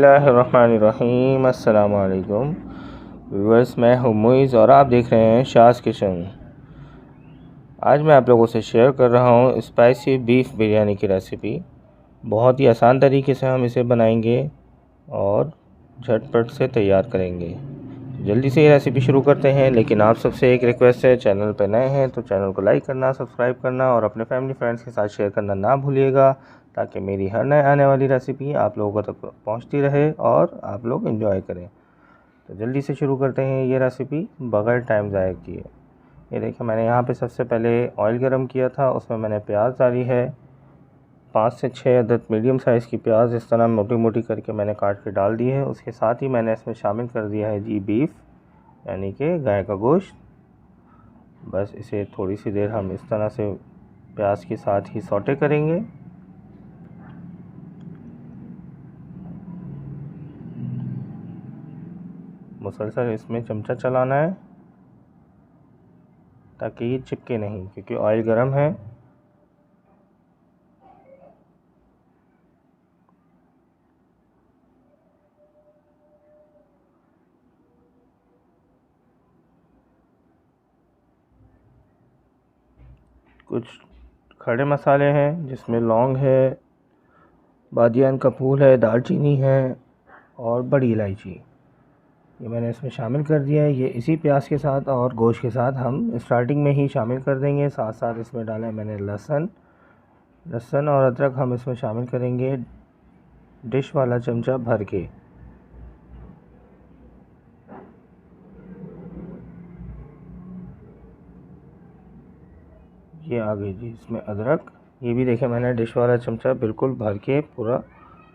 बिस्मिल्लाहिर्रहमानिर्रहीम। अस्सलाम वालेकुम व्यूअर्स, मैं हूं मुइज़ और आप देख रहे हैं शाज़ किचन। आज मैं आप लोगों से शेयर कर रहा हूं स्पाइसी बीफ बिरयानी की रेसिपी। बहुत ही आसान तरीके से हम इसे बनाएंगे और झटपट से तैयार करेंगे। जल्दी से ये रेसिपी शुरू करते हैं, लेकिन आप सबसे एक रिक्वेस्ट है, चैनल पर नए हैं तो चैनल को लाइक करना, सब्सक्राइब करना और अपने फैमिली फ्रेंड्स के साथ शेयर करना ना भूलिएगा, ताकि मेरी हर नए आने वाली रेसिपी आप लोगों तक पहुंचती रहे और आप लोग एंजॉय करें। तो जल्दी से शुरू करते हैं ये रेसिपी बग़ैर टाइम ज़ाया किए। ये देखिए, मैंने यहाँ पे सबसे पहले ऑयल गरम किया था, उसमें मैंने प्याज डाली है। 5 से 6 अदद मीडियम साइज़ की प्याज इस तरह मोटी मोटी करके मैंने काट के डाल दी है। उसके साथ ही मैंने इसमें शामिल कर दिया है जी बीफ, यानी कि गाय का गोश्त। बस इसे थोड़ी सी देर हम इस तरह से प्याज के साथ ही सौटे करेंगे। मुसलसल इसमें चमचा चलाना है ताकि ये चिपके नहीं, क्योंकि ऑयल गर्म है। कुछ खड़े मसाले हैं जिसमें लौंग है, बादियान का फूल है, दालचीनी है और बड़ी इलायची, ये मैंने इसमें शामिल कर दिया है। ये इसी प्याज के साथ और गोश्त के साथ हम स्टार्टिंग में ही शामिल कर देंगे। साथ साथ इसमें डाला है मैंने लहसुन और अदरक हम इसमें शामिल करेंगे डिश वाला चमचा भर के। ये आ गई जी इसमें अदरक, ये भी देखिए मैंने डिश वाला चमचा बिल्कुल भर के पूरा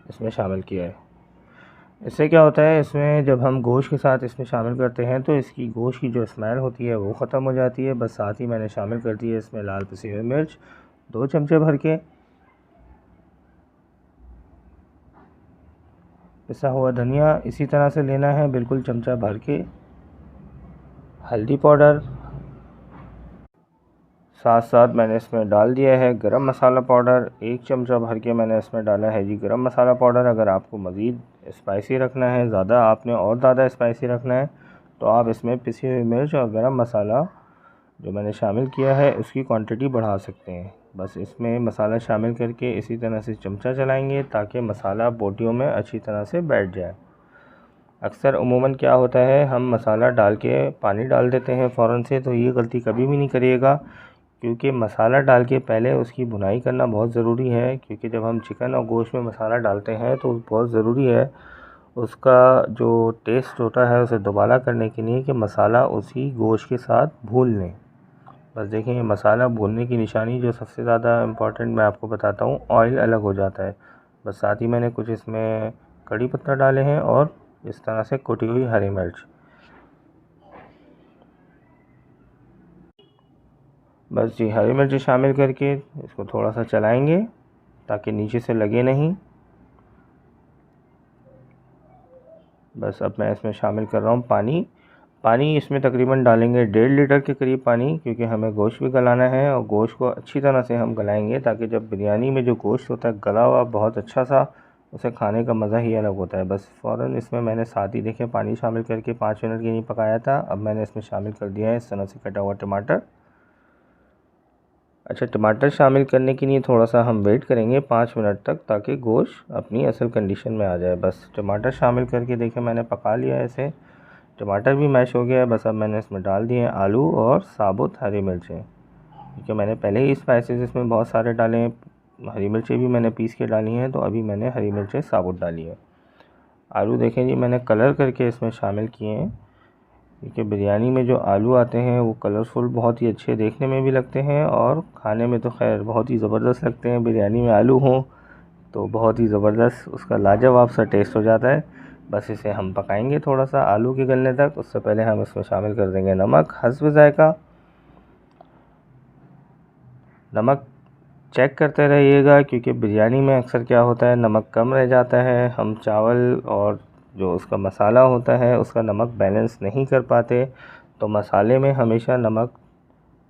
इसमें शामिल किया है। इससे क्या होता है, इसमें जब हम गोश्त के साथ इसमें शामिल करते हैं तो इसकी गोश्त की जो स्मेल होती है वो ख़त्म हो जाती है। बस साथ ही मैंने शामिल कर दी है इसमें लाल पिसी हुई मिर्च 2 चमचे भर के, पिसा हुआ धनिया इसी तरह से लेना है बिल्कुल चमचा भर के, हल्दी पाउडर, साथ साथ मैंने इसमें डाल दिया है गरम मसाला पाउडर 1 चमचा भर के मैंने इसमें डाला है जी गरम मसाला पाउडर। अगर आपको मज़ीद स्पाइसी रखना है, ज़्यादा स्पाइसी रखना है, तो आप इसमें पिसी हुई मिर्च और गरम मसाला जो मैंने शामिल किया है उसकी क्वांटिटी बढ़ा सकते हैं। बस इसमें मसाला शामिल करके इसी तरह से चमचा चलाएंगे ताकि मसाला बोटियों में अच्छी तरह से बैठ जाए। अक्सर उमूमन क्या होता है, हम मसाला डाल के पानी डाल देते हैं फ़ौरन से, तो ये गलती कभी भी नहीं करिएगा, क्योंकि मसाला डाल के पहले उसकी भुनाई करना बहुत ज़रूरी है। क्योंकि जब हम चिकन और गोश्त में मसाला डालते हैं तो बहुत ज़रूरी है उसका जो टेस्ट होता है उसे दोबारा करने के लिए कि मसाला उसी गोश्त के साथ भून लें। बस देखें, ये मसाला भूनने की निशानी जो सबसे ज़्यादा इम्पॉर्टेंट मैं आपको बताता हूँ, ऑयल अलग हो जाता है। बस साथ ही मैंने कुछ इसमें कड़ी पत्ता डाले हैं और इस तरह से कुटी हुई हरी मिर्च। बस जी हरी मिर्च शामिल करके इसको थोड़ा सा चलाएंगे ताकि नीचे से लगे नहीं। बस अब मैं इसमें शामिल कर रहा हूँ पानी इसमें तकरीबन डालेंगे 1.5 लीटर के करीब पानी, क्योंकि हमें गोश्त भी गलाना है और गोश्त को अच्छी तरह से हम गलाएंगे ताकि जब बिरयानी में जो गोश्त होता है गला हुआ बहुत अच्छा सा, उसे खाने का मज़ा ही अलग होता है। बस फ़ौरन इसमें मैंने साथ ही देखें पानी शामिल करके 5 मिनट के लिए पकाया था। अब मैंने इसमें शामिल कर दिया है इस तरह से कटा हुआ टमाटर। अच्छा, टमाटर शामिल करने के लिए थोड़ा सा हम वेट करेंगे 5 मिनट तक, ताकि गोश्त अपनी असल कंडीशन में आ जाए। बस टमाटर शामिल करके देखें मैंने पका लिया है इसे, टमाटर भी मैश हो गया है। बस अब मैंने इसमें डाल दिए हैं आलू और साबुत हरी मिर्चें, क्योंकि मैंने पहले ही स्पाइसेस इसमें बहुत सारे डाले हैं। हरी मिर्चें भी मैंने पीस के डाली हैं, तो अभी मैंने हरी मिर्चें साबुत डाली है। आलू देखें जी मैंने कलर करके इसमें शामिल किए हैं, क्योंकि बिरयानी में जो आलू आते हैं वो कलरफुल बहुत ही अच्छे देखने में भी लगते हैं और खाने में तो खैर बहुत ही ज़बरदस्त लगते हैं। बिरयानी में आलू हों तो बहुत ही ज़बरदस्त उसका लाजवाब सा टेस्ट हो जाता है। बस इसे हम पकाएंगे थोड़ा सा आलू के गलने तक। उससे पहले हम इसमें शामिल कर देंगे नमक हस्ब ज़ायक़ा। नमक चेक करते रहिएगा, क्योंकि बिरयानी में अक्सर क्या होता है नमक कम रह जाता है। हम चावल और जो उसका मसाला होता है उसका नमक बैलेंस नहीं कर पाते, तो मसाले में हमेशा नमक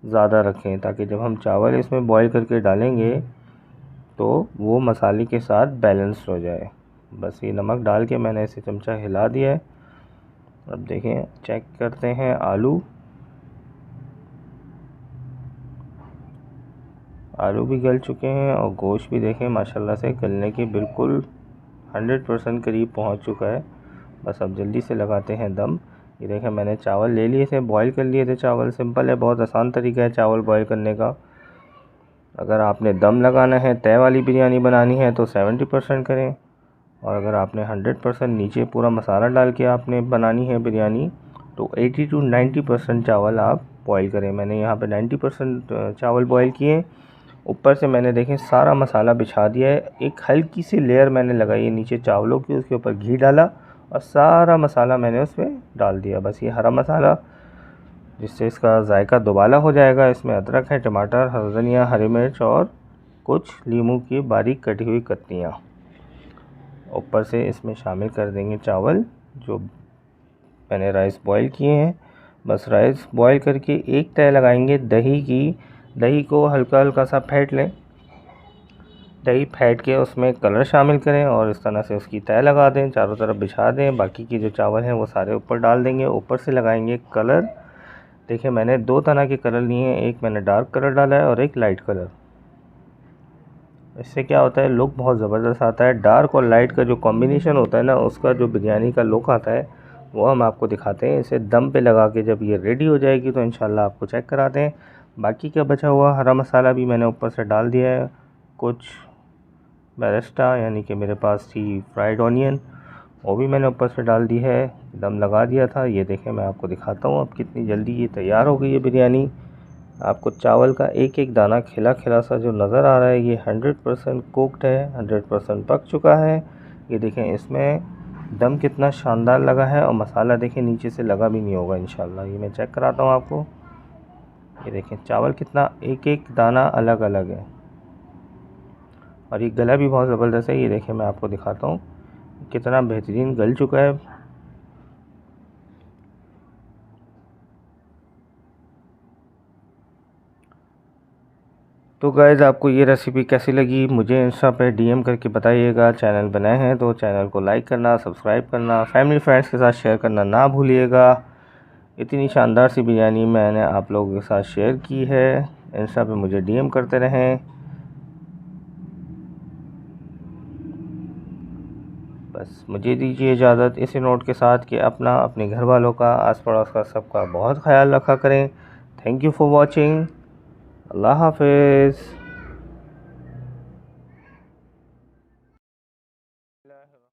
ज़्यादा रखें ताकि जब हम चावल इसमें बॉईल करके डालेंगे तो वो मसाले के साथ बैलेंस हो जाए। बस ये नमक डाल के मैंने इसे चमचा हिला दिया है। अब देखें, चेक करते हैं आलू भी गल चुके हैं और गोश्त भी देखें माशाल्लाह से गलने के बिल्कुल 100% करीब पहुंच चुका है। बस अब जल्दी से लगाते हैं दम। ये देखें, मैंने चावल ले लिए थे, बॉईल कर लिए थे चावल। सिंपल है, बहुत आसान तरीका है चावल बॉईल करने का। अगर आपने दम लगाना है, तय वाली बिरयानी बनानी है तो 70% करें, और अगर आपने 100% नीचे पूरा मसाला डाल के आपने बनानी है बिरयानी तो 80 to 90% चावल आप बॉईल करें। मैंने यहाँ पे 90% चावल बॉईल किए। ऊपर से मैंने देखें सारा मसाला बिछा दिया है। एक हल्की सी लेयर मैंने लगाई है नीचे चावलों की, उसके ऊपर घी डाला और सारा मसाला मैंने उसमें डाल दिया। बस ये हरा मसाला, जिससे इसका जायका दोबाला हो जाएगा। इसमें अदरक है, टमाटर, हरा धनिया, हरी मिर्च और कुछ लीमू की बारीक कटी हुई कत्तियाँ। ऊपर से इसमें शामिल कर देंगे चावल जो मैंने राइस बॉईल किए हैं। बस राइस बॉईल करके एक तय लगाएंगे दही की। दही को हल्का हल्का सा फेंट लें। दही फेंट के उसमें कलर शामिल करें और इस तरह से उसकी तय लगा दें, चारों तरफ बिछा दें। बाकी के जो चावल हैं वो सारे ऊपर डाल देंगे। ऊपर से लगाएंगे कलर। देखिए, मैंने दो तरह के कलर लिए हैं, एक मैंने डार्क कलर डाला है और एक लाइट कलर। इससे क्या होता है, लुक बहुत ज़बरदस्त आता है। डार्क और लाइट का जो कॉम्बिनेशन होता है ना, उसका जो बिरयानी का लुक आता है वो हम आपको दिखाते हैं। इसे दम पे लगा के जब ये रेडी हो जाएगी तो इंशाल्लाह आपको चेक कराते हैं। बाकी का बचा हुआ हरा मसाला भी मैंने ऊपर से डाल दिया है। कुछ बेरेस्टा यानी कि मेरे पास थी फ्राइड ऑनियन, वो भी मैंने ऊपर से डाल दी है। दम लगा दिया था। ये देखें, मैं आपको दिखाता हूँ अब कितनी जल्दी ये तैयार हो गई है बिरयानी। आपको चावल का एक एक दाना खिला खिला सा जो नज़र आ रहा है, ये 100% कुक्ड है, 100% पक चुका है। ये देखें इसमें दम कितना शानदार लगा है और मसाला देखें नीचे से लगा भी नहीं होगा इंशाल्लाह। ये मैं चेक कराता हूँ आपको। ये देखें चावल कितना एक एक दाना अलग अलग है और ये गला भी बहुत ज़बरदस्त है। ये देखें, मैं आपको दिखाता हूँ कितना बेहतरीन गल चुका है। तो गाइज़, आपको ये रेसिपी कैसी लगी मुझे इंस्टा पे डीएम करके बताइएगा। चैनल बनाए हैं तो चैनल को लाइक करना, सब्सक्राइब करना, फैमिली फ्रेंड्स के साथ शेयर करना ना भूलिएगा। इतनी शानदार सी बिरयानी मैंने आप लोगों के साथ शेयर की है। इंस्टा पे मुझे डीएम करते रहें। बस मुझे दीजिए इजाज़त इसी नोट के साथ कि अपना, अपने घर वालों का, आस पड़ोस का सबका बहुत ख्याल रखा करें। Thank you for watching. अल्लाह हाफिज़।